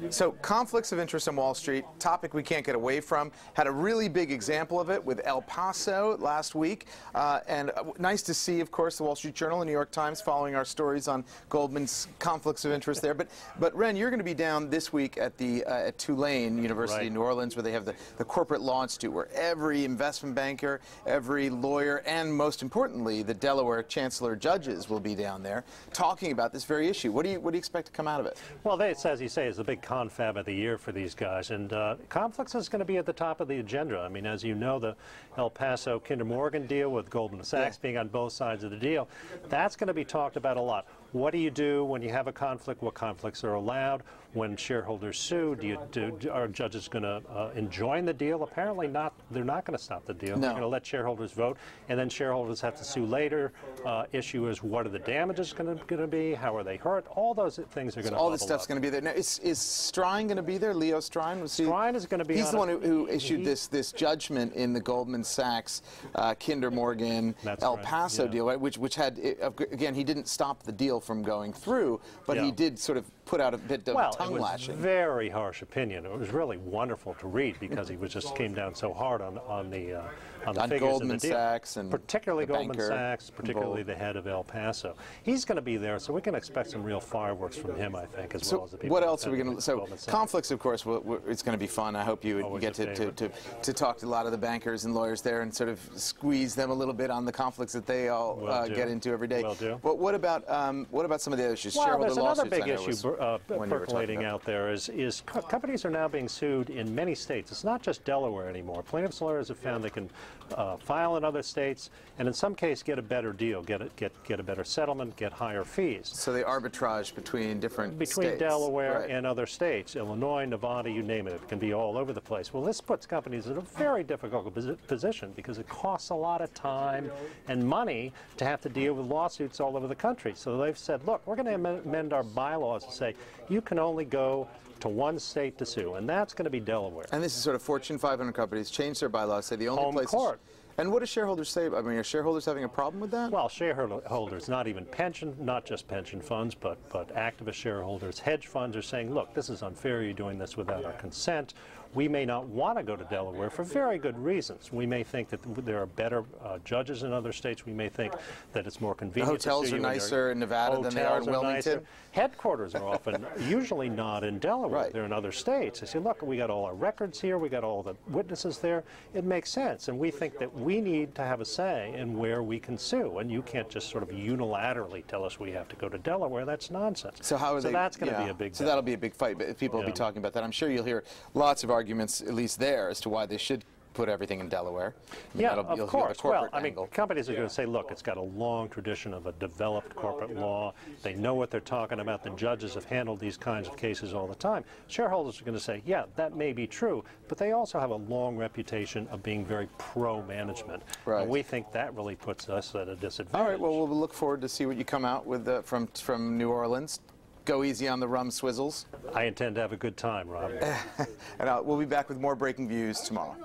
So conflicts of interest on Wall Street, topic we can't get away from. Had a really big example of it with El Paso last week. And nice to see, of course, the Wall Street Journal and New York Times following our stories on Goldman's conflicts of interest there. But Ren, you're going to be down this week at the at Tulane University in New Orleans, where they have the Corporate Law Institute, where every investment banker, every lawyer, and most importantly, the Delaware Chancellor judges will be down there talking about this very issue. What do you expect to come out of it? Well, it's, as you say, is the big confab of the year for these guys, and conflicts is going to be at the top of the agenda. I mean, as you know, the El Paso Kinder Morgan deal with Goldman Sachs being on both sides of the deal, that's going to be talked about a lot. What do you do when you have a conflict? What conflicts are allowed? When shareholders sue, are judges going to enjoin the deal? Apparently not. They're not going to stop the deal. No. They're going to let shareholders vote, and then shareholders have to sue later. Issue is, what are the damages going to be? How are they hurt? All those things are going to all this stuff's going to be there. Now, is Strine going to be there? Leo Strine? Strine is going to be. He's the one who issued this judgment in the Goldman Sachs, Kinder Morgan, El Paso deal, right? Which had, again, he didn't stop the deal from going through, but he did sort of put out a bit of tongue lashing. It was a very harsh opinion. It was really wonderful to read because he just came down so hard on the figures Goldman in the deal. Sachs and particularly Goldman banker Sachs, particularly the head of El Paso. He's going to be there, so we can expect some real fireworks from him, I think, as well as the people. What else are we going to? So conflicts, of course, it's going to be fun. I hope you get to talk to a lot of the bankers and lawyers there and sort of squeeze them a little bit on the conflicts that they all get into every day. But what about some of the other issues? Well, there's another big issue percolating out there is companies are now being sued in many states. It's not just Delaware anymore. Plaintiffs' lawyers have found they can file in other states and in some cases get a better deal, get a better settlement, get higher fees. So they arbitrage between different states. Between Delaware and other states, Illinois, Nevada, you name it. It can be all over the place. Well, this puts companies in a very difficult position because it costs a lot of time and money to have to deal with lawsuits all over the country. So they've said, look, we're going to amend our bylaws to say you can only go to one state to sue, and that's going to be Delaware. And this is sort of Fortune 500 companies change their bylaws, say the only home place. Court. And what do shareholders say? I mean, are shareholders having a problem with that? Well, shareholders, not just pension funds, but activist shareholders, hedge funds are saying, look, this is unfair. You're doing this without our consent. We may not want to go to Delaware for very good reasons. We may think that there are better judges in other states. We may think that it's more convenient. The hotels are nicer in Nevada than they are in Wilmington. Headquarters are often usually not in Delaware. They're in other states. They say, look, we got all our records here. We got all the witnesses there. It makes sense. And we think that we need to have a say in where we can sue. And you can't just sort of unilaterally tell us we have to go to Delaware. That's nonsense. So how are they? That's going to be a big. So that'll be a big fight. But people will be talking about that. I'm sure you'll hear lots of arguments, at least there, as to why they should put everything in Delaware. I mean, of course. Well, I mean, companies are going to say, look, it's got a long tradition of a developed corporate law. They know what they're talking about. The judges have handled these kinds of cases all the time. Shareholders are going to say, yeah, that may be true, but they also have a long reputation of being very pro-management. Right. And we think that really puts us at a disadvantage. All right, well, we'll look forward to see what you come out with from New Orleans. Go easy on the rum swizzles. I intend to have a good time, Rob. And we'll be back with more Breaking Views tomorrow.